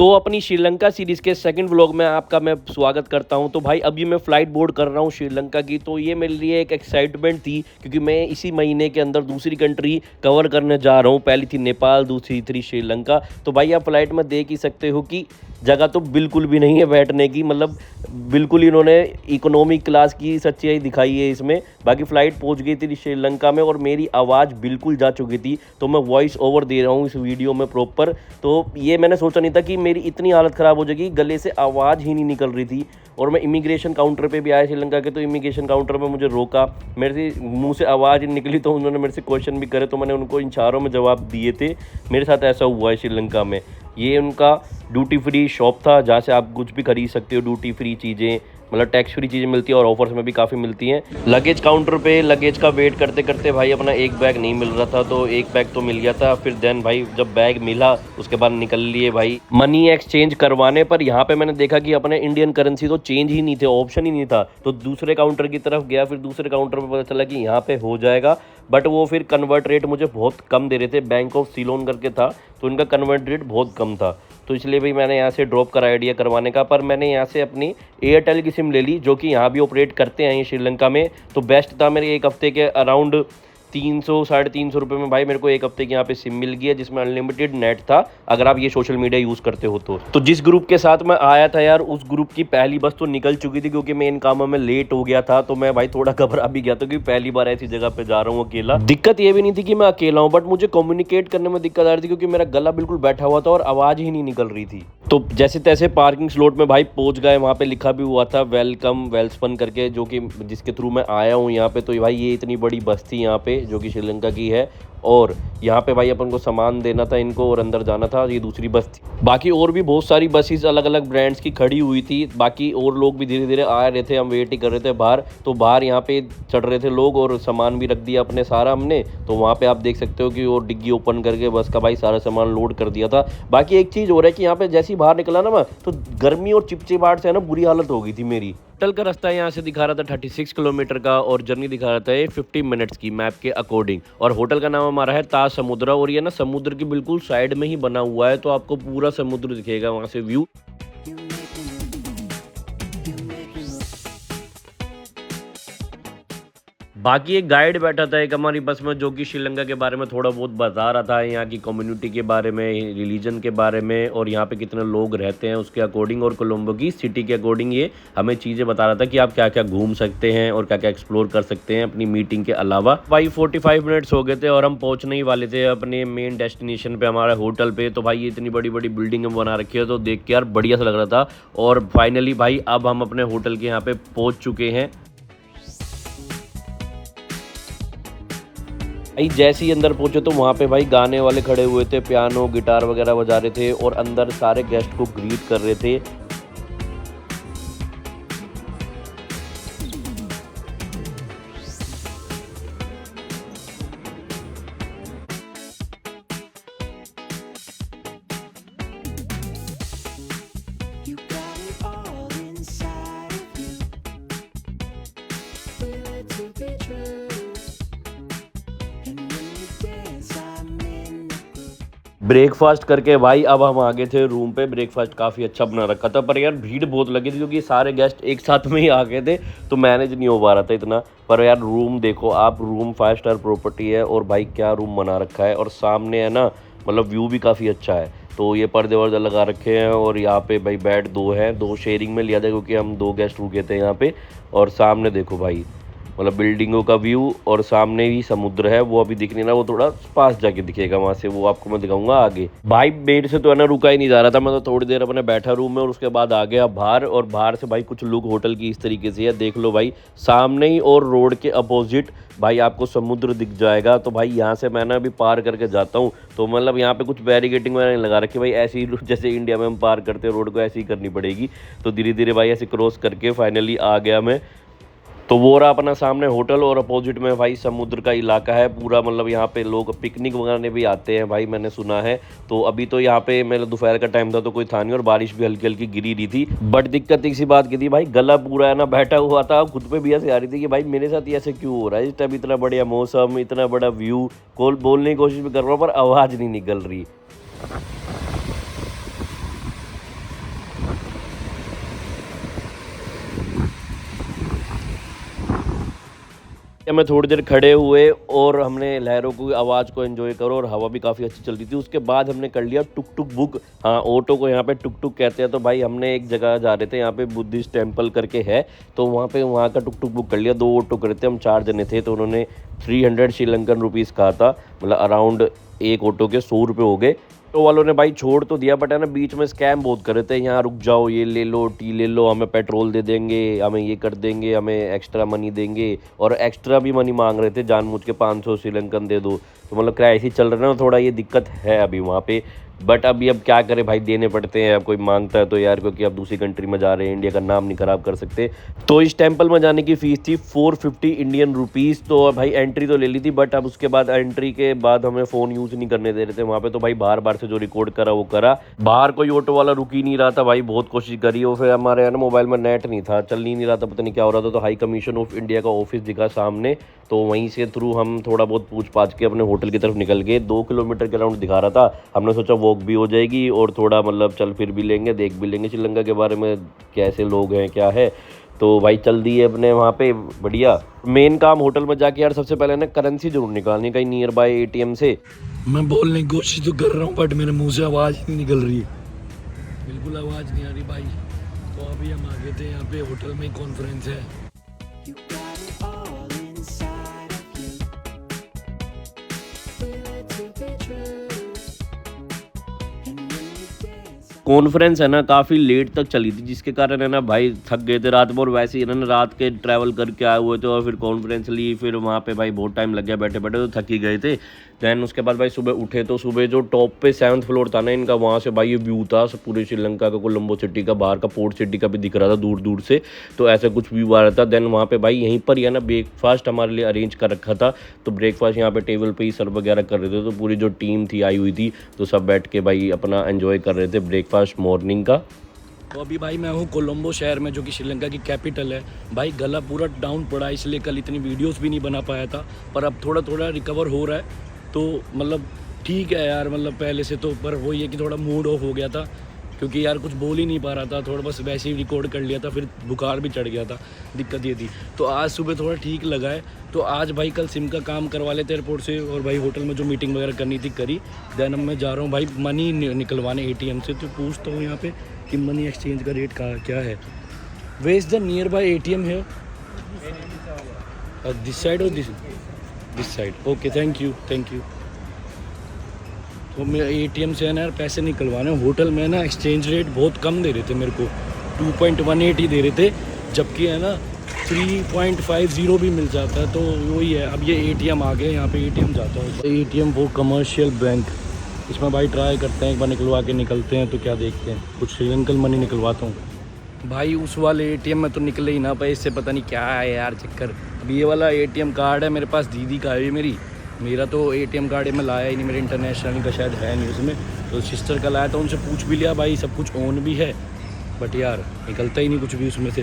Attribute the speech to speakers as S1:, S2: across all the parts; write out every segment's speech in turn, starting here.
S1: तो अपनी श्रीलंका सीरीज़ के सेकंड व्लॉग में आपका मैं स्वागत करता हूं। तो भाई अभी मैं फ़्लाइट बोर्ड कर रहा हूं श्रीलंका की। तो ये मेरे लिए एक एक्साइटमेंट थी क्योंकि मैं इसी महीने के अंदर दूसरी कंट्री कवर करने जा रहा हूं। पहली थी नेपाल, दूसरी थी श्रीलंका। तो भाई आप फ्लाइट में देख ही सकते हो कि जगह तो बिल्कुल भी नहीं है बैठने की, मतलब बिल्कुल इन्होंने इकोनॉमी क्लास की सच्चाई दिखाई है इसमें। बाकी फ़्लाइट पहुंच गई थी श्रीलंका में और मेरी आवाज़ बिल्कुल जा चुकी थी, तो मैं वॉइस ओवर दे रहा हूं इस वीडियो में प्रॉपर। तो ये मैंने सोचा नहीं था कि मेरी इतनी हालत ख़राब हो जाएगी, गले से आवाज़ ही नहीं निकल रही थी। और मैं इमिग्रेशन काउंटर पे भी आया श्रीलंका के, तो इमिग्रेशन काउंटर में मुझे रोका, मेरे से मुंह से आवाज़ ही निकली, तो उन्होंने मेरे से क्वेश्चन भी करे, तो मैंने उनको इशारों में जवाब दिए थे। मेरे साथ ऐसा हुआ है श्रीलंका में। ये उनका ड्यूटी फ्री शॉप था जहाँ से आप कुछ भी खरीद सकते हो, ड्यूटी फ्री चीज़ें, मतलब टैक्स फ्री चीज़ें मिलती है और ऑफर्स में भी काफ़ी मिलती हैं। लगेज काउंटर पे लगेज का वेट करते करते भाई अपना एक बैग नहीं मिल रहा था, तो एक बैग तो मिल गया था। फिर देन भाई जब बैग मिला उसके बाद निकल लिए भाई मनी एक्सचेंज करवाने पर। यहाँ पे मैंने देखा कि अपने इंडियन करेंसी तो चेंज ही नहीं थे, ऑप्शन ही नहीं था। तो दूसरे काउंटर की तरफ गया, फिर दूसरे काउंटर पर पता चला कि यहाँ पे हो जाएगा, बट वो फिर कन्वर्ट रेट मुझे बहुत कम दे रहे थे। बैंक ऑफ सीलोन करके था, तो इनका कन्वर्ट रेट बहुत कम था, तो इसलिए भाई मैंने यहाँ से ड्रॉप करा आइडिया करवाने का। पर मैंने यहाँ से अपनी एयरटेल की सिम ले ली, जो कि यहाँ भी ऑपरेट करते हैं श्रीलंका में। तो बेस्ट था, मेरे एक हफ्ते के अराउंड 300-350 रुपये में भाई मेरे को एक हफ्ते की यहाँ पे सिम मिल गई है, जिसमें अनलिमिटेड नेट था अगर आप ये सोशल मीडिया यूज़ करते हो तो जिस ग्रुप के साथ मैं आया था यार, उस ग्रुप की पहली बस तो निकल चुकी थी क्योंकि मैं इन कामों में लेट हो गया था। तो मैं भाई थोड़ा घबरा भी गया था क्योंकि पहली बार ऐसी जगह पे जा रहा हूँ अकेला। दिक्कत ये भी नहीं थी कि मैं अकेला हूँ, बट मुझे कम्युनिकेट करने में दिक्कत आ रही थी क्योंकि मेरा गला बिल्कुल बैठा हुआ था और आवाज़ ही नहीं निकल रही थी। तो जैसे तैसे पार्किंग स्लॉट में भाई पहुंच गए, वहाँ पे लिखा भी हुआ था वेलकम वेल्सपन करके, जो कि जिसके थ्रू मैं आया हूँ यहाँ पे। तो भाई ये इतनी बड़ी बस थी यहाँ पे जो कि श्रीलंका की है, और यहाँ पे भाई अपन को सामान देना था इनको और अंदर जाना था। ये दूसरी बस थी। बाकी और भी बहुत सारी बसेस अलग अलग ब्रांड्स की खड़ी हुई थी। बाकी और लोग भी धीरे धीरे आ रहे थे, हम वेट ही कर रहे थे बाहर। तो बाहर यहाँ पे चढ़ रहे थे लोग और सामान भी रख दिया अपने सारा हमने। तो वहाँ पे आप देख सकते हो कि वो डिग्गी ओपन करके बस का भाई सारा सामान लोड कर दिया था। बाकी एक चीज़ हो रहा है कि यहाँ पे जैसे ही बाहर निकला ना मैं, तो गर्मी और चिपचिपाहट से है ना बुरी हालत हो गई थी मेरी। होटल का रास्ता यहाँ से दिखा रहा था 36 किलोमीटर का और जर्नी दिखा रहा था 50 मिनट्स की मैप के अकॉर्डिंग। और होटल का नाम हमारा है ताज समुद्रा, और ये ना समुद्र की बिल्कुल साइड में ही बना हुआ है, तो आपको पूरा समुद्र दिखेगा वहाँ से व्यू। बाकी एक गाइड बैठा था एक हमारी बस में, जो कि श्रीलंका के बारे में थोड़ा बहुत बता रहा था, यहाँ की कम्युनिटी के बारे में, रिलीजन के बारे में, और यहाँ पे कितने लोग रहते हैं उसके अकॉर्डिंग, और कोलंबो की सिटी के अकॉर्डिंग ये हमें चीज़ें बता रहा था कि आप क्या क्या घूम सकते हैं और क्या क्या एक्सप्लोर कर सकते हैं अपनी मीटिंग के अलावा। भाई 45 मिनट्स हो गए थे और हम पहुँचने ही वाले थे अपने मेन डेस्टिनेशन पे, हमारे होटल पे। तो भाई ये इतनी बड़ी बड़ी बिल्डिंग बना रखी है, तो देख के यार बढ़िया सा लग रहा था। और फाइनली भाई अब हम अपने होटल के यहाँ पे पहुँच चुके हैं। भाई जैसे ही अंदर पहुंचे तो वहाँ पे भाई गाने वाले खड़े हुए थे, पियानो गिटार वगैरह बजा रहे थे और अंदर सारे गेस्ट को ग्रीट कर रहे थे। ब्रेकफास्ट करके भाई अब हम आ गए थे रूम पे। ब्रेकफास्ट काफ़ी अच्छा बना रखा था, पर यार भीड़ बहुत लगी थी क्योंकि सारे गेस्ट एक साथ में ही आ गए थे, तो मैनेज नहीं हो पा रहा था इतना। पर यार रूम देखो आप, रूम 5 स्टार प्रॉपर्टी है और भाई क्या रूम बना रखा है। और सामने है ना, मतलब व्यू भी काफ़ी अच्छा है। तो ये पर्दे वर्दे लगा रखे हैं और यहाँ पे भाई बेड 2 हैं, 2 शेयरिंग में लिया था क्योंकि हम 2 गेस्ट रुके थे यहाँ पे। और सामने देखो भाई, मतलब बिल्डिंगों का व्यू, और सामने ही समुद्र है, वो अभी दिख नहीं रहा, वो थोड़ा पास जाके दिखेगा वहां से, वो आपको मैं दिखाऊंगा आगे। भाई मेरे से तो है ना रुका ही नहीं जा रहा था, मैं तो थोड़ी देर अपने बैठा रूम में और उसके बाद आ गया बाहर। और बाहर से भाई कुछ लुक होटल की इस तरीके से है, देख लो भाई सामने ही, और रोड के अपोजिट भाई आपको समुद्र दिख जाएगा। तो भाई यहाँ से मैं ना अभी पार करके जाता हूँ, तो मतलब यहाँ पे कुछ बैरिकेटिंग वगैरह नहीं लगा रखी भाई, ऐसे ही जैसे इंडिया में हम पार करते हैं रोड को, ऐसे ही करनी पड़ेगी। तो धीरे धीरे भाई ऐसे क्रॉस करके फाइनली आ गया मैं। तो वो रहा अपना सामने होटल और अपोजिट में भाई समुद्र का इलाका है पूरा, मतलब यहाँ पे लोग पिकनिक वगैरह भी आते हैं भाई, मैंने सुना है। तो अभी तो यहाँ पे मेरा दोपहर का टाइम था तो कोई था नहीं, और बारिश भी हल्की हल्की गिरी रही थी। बट दिक्कत इसी बात की थी भाई, गला पूरा है ना बैठा हुआ था, खुद पे भी ऐसे आ रही थी कि भाई मेरे साथ ये ऐसे क्यों हो रहा है इस टाइम, इतना बढ़िया मौसम, इतना बड़ा व्यू, बोलने की कोशिश भी कर रहा हूँ पर आवाज़ नहीं निकल रही। हमें थोड़ी देर खड़े हुए और हमने लहरों की आवाज़ को एंजॉय करो और हवा भी काफ़ी अच्छी चल रही थी। उसके बाद हमने कर लिया टुक टुक बुक। हाँ, ऑटो को यहाँ पे टुक टुक कहते हैं। तो भाई हमने एक जगह जा रहे थे, यहाँ पे बुद्धिस्ट टेम्पल करके है, तो वहाँ पे वहाँ का टुक टुक बुक कर लिया। 2 ऑटो करे थे, हम 4 जने थे, तो उन्होंने 300 श्रीलंकन रुपीज़ कहा था, मतलब अराउंड एक ऑटो के 100 रुपये हो गए। ऑटो वालों ने भाई छोड़ तो दिया, बट है ना बीच में स्कैम बहुत कर रहे थे। यहाँ रुक जाओ, ये ले लो, टी ले लो, हमें पेट्रोल दे देंगे, हमें ये कर देंगे, हमें एक्स्ट्रा मनी देंगे, और एक्स्ट्रा भी मनी मांग रहे थे जानबूझ के, 500 श्रीलंकन दे दो। तो मतलब क्राइसिस ही चल रहा है ना, थोड़ा ये दिक्कत है अभी वहाँ पे। बट अभी अब क्या करें भाई, देने पड़ते हैं। अब कोई मांगता है तो यार, क्योंकि अब दूसरी कंट्री में जा रहे हैं, इंडिया का नाम नहीं ख़राब कर सकते। तो इस टेम्पल में जाने की फ़ीस थी 450 इंडियन रुपीज़। तो भाई एंट्री तो ले ली थी, बट अब उसके बाद एंट्री के बाद हमें फ़ोन यूज़ नहीं करने दे रहे थे वहाँ पे। तो भाई बार बार से जो रिकॉर्ड करा वो करा। बाहर कोई ऑटो वाला रुक ही नहीं रहा था भाई, बहुत कोशिश करी। और फिर हमारे यहाँ ना मोबाइल में नेट नहीं था, चल नहीं रहा था, पता नहीं क्या हो रहा था। तो हाई कमीशन ऑफ इंडिया का ऑफिस दिखा सामने, तो वहीं से थ्रू हम थोड़ा बहुत पूछ पाछ के अपने होटल की तरफ निकल गए। 2 किलोमीटर के राउंड दिखा रहा था। हमने सोचा वॉक भी हो जाएगी और थोड़ा मतलब चल फिर भी लेंगे, देख भी लेंगे श्रीलंका के बारे में, कैसे लोग हैं क्या है। तो भाई चल दिए अपने वहाँ पे, बढ़िया। मेन काम होटल में जाके यार सबसे पहले ना करेंसी जरूर निकालनी कहीं नियर बाय एटीएम से।
S2: मैं बोलने की कोशिश तो कर रहा हूँ, बट मेरे मुंह से आवाज़ नहीं निकल रही है, बिल्कुल आवाज़ नहीं आ रही भाई। तो अभी हम आ गए थे यहाँ पे, होटल में कॉन्फ्रेंस है।
S1: कॉन्फ्रेंस है ना काफ़ी लेट तक चली थी, जिसके कारण है ना भाई थक गए थे रात में। और वैसे ही ना रात के ट्रैवल करके आए हुए थे, और फिर कॉन्फ्रेंस ली, फिर वहाँ पे भाई बहुत टाइम लग गया बैठे बैठे, तो थक ही गए थे। दैन उसके बाद भाई सुबह उठे, तो सुबह जो टॉप पे 7th फ्लोर था ना इनका, वहाँ से भाई ये व्यू था पूरे श्रीलंका का, कोलंबो सिटी का, बाहर का पोर्ट सिटी का भी दिख रहा था दूर दूर से। तो ऐसा कुछ व्यू आ रहा था। देन वहाँ पे भाई यहीं पर ही है ना ब्रेकफास्ट हमारे लिए अरेंज कर रखा था। तो ब्रेकफास्ट यहाँ पे टेबल पे ही सर्व वगैरह कर रहे थे। तो पूरी जो टीम थी आई हुई थी, तो सब बैठ के भाई अपना एंजॉय कर रहे थे ब्रेकफास्ट मॉर्निंग का।
S2: तो अभी भाई मैं हूँ कोलंबो शहर में, जो कि श्रीलंका की कैपिटल है। भाई गला पूरा डाउन पड़ा, इसलिए कल इतनी वीडियोस भी नहीं बना पाया था, पर अब थोड़ा थोड़ा रिकवर हो रहा है। तो मतलब ठीक है यार, मतलब पहले से तो, पर वो ये कि थोड़ा मूड ऑफ हो गया था, क्योंकि यार कुछ बोल ही नहीं पा रहा था, थोड़ा बस वैसे ही रिकॉर्ड कर लिया था, फिर बुखार भी चढ़ गया था, दिक्कत ये थी। तो आज सुबह थोड़ा ठीक लगा है। तो आज भाई कल सिम का काम करवा लेते एयरपोर्ट से, और भाई होटल में जो मीटिंग वगैरह करनी थी करी। देन अब मैं जा रहा हूँ भाई मनी निकलवाने एटीएम से। तो पूछता हूँ यहाँ पे कि मनी एक्सचेंज का रेट क्या है। वे is the near by ATM है, दिस साइड और this side. Okay, thank you. तो मेरे एटीएम से है ना यार पैसे निकलवाने। होटल में ना एक्सचेंज रेट बहुत कम दे रहे थे मेरे को, 2.18 ही दे रहे थे, जबकि है ना 3.50 भी मिल जाता है। तो वही है। अब ये एटीएम आ गए, यहाँ पे एटीएम जाता है। एटीएम वो कमर्शियल बैंक, इसमें भाई ट्राई करते हैं, एक बार निकलवा के निकलते हैं तो क्या देखते हैं। कुछ श्रीलंकन मनी निकलवाता हूँ भाई। उस वाले एटीएम में तो निकले ही ना पाए, इससे पता नहीं क्या है यार चक्कर। अब ये वाला एटीएम कार्ड है मेरे पास, दीदी का है मेरा तो एटीएम कार्ड में लाया ही नहीं, मेरे इंटरनेशनल का शायद है नहीं उसमें। तो सिस्टर का लाया था, उनसे पूछ भी लिया भाई, सब कुछ ऑन भी है, बट यार निकलता ही नहीं कुछ भी उसमें से।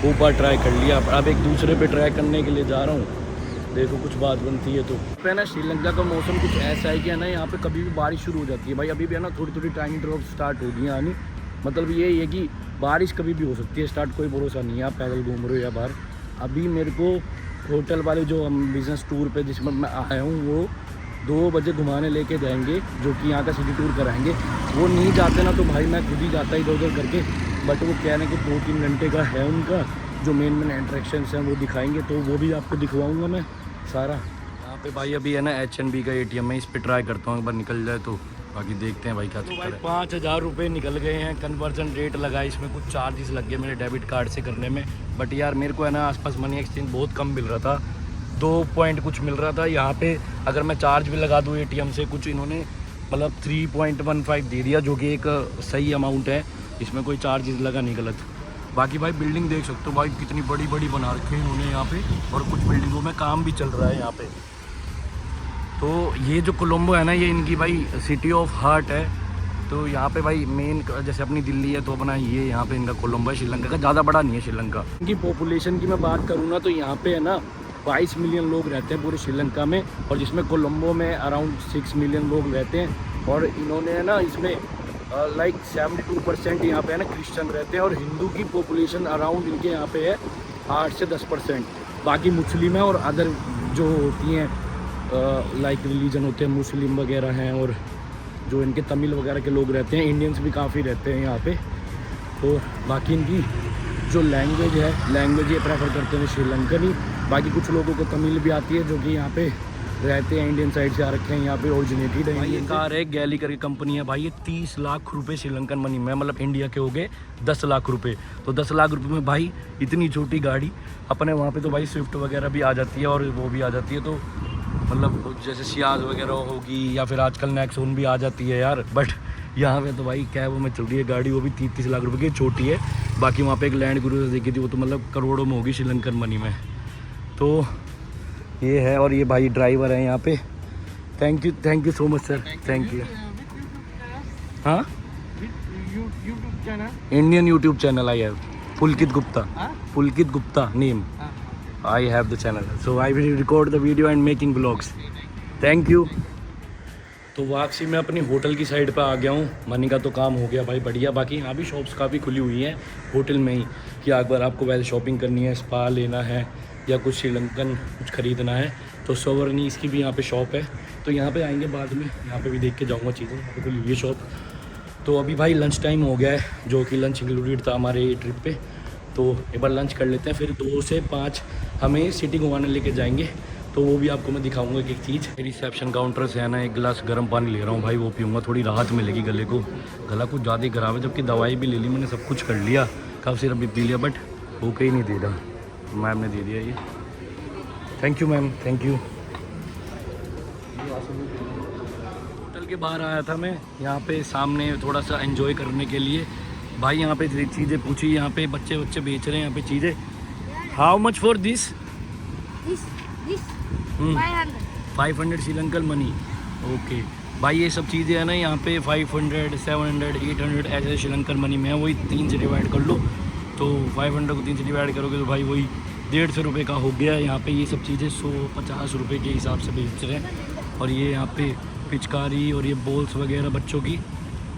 S2: ऊपर ट्राई कर लिया, अब एक दूसरे पे ट्राई करने के लिए जा रहा हूँ, देखो कुछ बात बनती है। तो ना श्रीलंका का मौसम कुछ ऐसा है कि है ना, यहाँ पे कभी भी बारिश शुरू हो जाती है भाई। अभी भी है ना थोड़ी थोड़ी टाइनी ड्रॉप स्टार्ट हो गई हैं आनी। मतलब ये है कि बारिश कभी भी हो सकती है स्टार्ट, कोई भरोसा नहीं है, आप पैदल घूम रहे हो या बाहर। अभी मेरे को होटल वाले जो हम बिज़नेस टूर पे जिसमें मैं आया हूँ, वो 2 बजे घुमाने लेके जाएंगे, जो कि यहाँ का सिटी टूर कराएंगे। वो नहीं जाते ना तो भाई मैं खुद ही जाता इधर उधर करके, बट वो कह रहे हैं कि 2-3 घंटे का है उनका, जो मेन अट्रैक्शंस हैं वो दिखाएंगे, तो वो भी आपको दिखवाऊँगा मैं सारा। यहाँ पे भाई अभी है ना HNB का एटीएम है, इस पर ट्राई करता हूँ, एक बार निकल जाए तो बाकी देखते हैं भाई क्या चक्कर है। 5,000 रुपये निकल गए हैं, कन्वर्जन रेट लगा, इसमें कुछ चार्जेस लग गए मेरे डेबिट कार्ड से करने में। बट यार मेरे को है ना आसपास मनी एक्सचेंज बहुत कम मिल रहा था, 2 पॉइंट कुछ मिल रहा था। यहाँ पे अगर मैं चार्ज भी लगा दूँ एटीएम से, कुछ इन्होंने मतलब 3.15 दे दिया, जो कि एक सही अमाउंट है, इसमें कोई चार्जेस लगा नहीं गलत। बाकी भाई बिल्डिंग देख सकते हो भाई, कितनी बड़ी बड़ी बना रखी है इन्होंने यहाँ पे, और कुछ बिल्डिंगों में काम भी चल रहा है यहाँ पे। तो ये जो कोलंबो है ना, ये इनकी भाई सिटी ऑफ हार्ट है। तो यहाँ पे भाई मेन, जैसे अपनी दिल्ली है तो अपना ये यहाँ पे इनका कोलंबो है, श्रीलंका का ज़्यादा बड़ा नहीं है श्रीलंका। इनकी पॉपुलेशन की मैं बात करूँ ना, तो यहाँ पे है ना 22 मिलियन लोग रहते हैं पूरे श्रीलंका में, और जिसमें कोलंबो में अराउंड 6 मिलियन लोग रहते हैं। और इन्होंने है ना इसमें लाइक 72% यहाँ पे है ना क्रिश्चियन रहते हैं, और हिंदू की पॉपुलेशन अराउंड इनके यहाँ पे है 8 से 10%। बाकी मुस्लिम है और अदर जो होती हैं लाइक रिलीजन होते हैं, मुस्लिम वगैरह हैं, और जो इनके तमिल वगैरह के लोग रहते हैं, इंडियंस भी काफ़ी रहते हैं यहाँ पे। तो बाकी इनकी जो लैंग्वेज ये प्रेफर करते हैं श्रीलंकन ही। बाकी कुछ लोगों को तमिल भी आती है जो कि यहाँ पे रहते हैं, इंडियन साइड से आ रखे हैं, यहाँ पे ओरिजिनेटेड है। ये कार है गैली करके कंपनी है भाई, ये 30 लाख रुपए श्रीलंकन मनी में, मतलब इंडिया के हो गए 10 लाख रुपए। तो 10 लाख रुपए में भाई इतनी छोटी गाड़ी अपने वहाँ पे तो भाई स्विफ्ट वगैरह भी आ जाती है और वो भी आ जाती है। तो मतलब जैसे सियाज वगैरह होगी या फिर आजकल नेक्सॉन भी आ जाती है यार, बट यहाँ पे तो भाई कैब में चल रही है गाड़ी, वो भी 30 लाख रुपए की, छोटी है। बाकी वहाँ पे एक लैंड क्रूजर देखी थी, वो तो मतलब करोड़ों में होगी श्रीलंकन मनी में। तो ये है, और ये भाई ड्राइवर है यहाँ पे। Thank you so much sir, thank you. हाँ, Indian YouTube channel I have, Pulkit Gupta name, I have the channel, so I will record the video and making vlogs. Thank you. तो वापसी मैं अपनी होटल की साइड पे आ गया हूँ। मनी का तो काम हो गया भाई बढ़िया। बाकी यहाँ भी शॉप्स काफ़ी खुली हुई हैं होटल में ही, कि अगर आपको वैसे शॉपिंग करनी है, स्पा लेना है या कुछ श्रीलंकन कुछ ख़रीदना है तो सोवरनीस की भी यहाँ पे शॉप है। तो यहाँ पे आएंगे बाद में, यहाँ पे भी देख के जाऊँगा चीज़ें, यहाँ पे खुली हुई है शॉप। तो अभी भाई लंच टाइम हो गया है, जो कि लंच इंक्लूडेड था हमारे ट्रिप पे। तो एक बार लंच कर लेते हैं, फिर 2 से 5 हमें सिटी घुमाने लेके जाएंगे। तो वो भी आपको मैं दिखाऊंगा एक चीज़। रिसेप्शन काउंटर से है ना, एक गिलास गर्म पानी ले रहा हूँ भाई, वो पीऊँगा, थोड़ी राहत मिलेगी गले को। गला कुछ ज़्यादा ही ख़राब है, जबकि दवाई भी ले ली मैंने, सब कुछ कर लिया, कफ सिरप भी पी लिया, बट वो कहीं नहीं दे रहा। मैम ने दे दिया ये, thank you ma'am, thank you. Hotel के बाहर आया था मैं, यहाँ पे सामने थोड़ा सा एंजॉय करने के लिए। भाई यहाँ पे चीज़ें पूछी, यहाँ पे बच्चे बेच रहे हैं यहाँ पे चीज़ें। How much for this? 500 Sri Lankan money. Okay भाई, ये सब चीज़ें है ना यहाँ पे 500, 700, 800 ऐसे श्रीलंकन मनी में है। वही 3 से डिवाइड कर लो, तो 500 को 3 से डिवाइड करोगे तो भाई वही 150 रुपये का हो गया। यहाँ पे ये सब चीज़ें 150 रुपये के हिसाब से बेच रहे हैं। और ये यहाँ पे पिचकारी और ये बॉल्स वगैरह बच्चों की,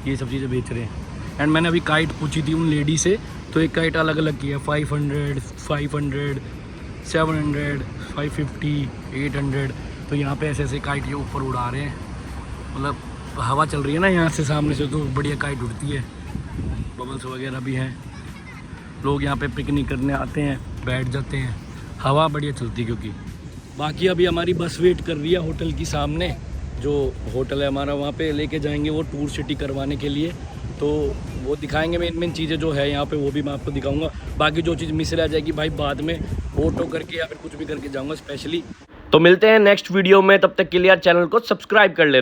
S2: ये सब चीज़ें बेच रहे हैं। एंड मैंने अभी काइट पूछी थी उन लेडी से, तो एक काइट अलग अलग की है, 500, 500, 700, 550, 800। तो यहाँ पे ऐसे काइट ये ऊपर उड़ा रहे हैं, मतलब हवा चल रही है ना यहाँ से सामने से, तो बढ़िया काइट उड़ती है। बबल्स वगैरह भी हैं, लोग यहाँ पे पिकनिक करने आते हैं, बैठ जाते हैं, हवा बढ़िया चलती है क्योंकि। बाकी अभी हमारी बस वेट कर रही है होटल की सामने, जो होटल है हमारा, वहाँ पे लेके जाएंगे वो टूर सिटी करवाने के लिए। तो वो दिखाएंगे मेन चीज़ें जो है यहाँ पे, वो भी मैं आपको दिखाऊंगा। बाकी जो चीज़ मिस रह जाएगी भाई बाद में ऑटो करके या फिर कुछ भी करके जाऊंगा स्पेशली।
S1: तो मिलते हैं नेक्स्ट वीडियो में, तब तक के लिए यार चैनल को सब्सक्राइब कर लेना।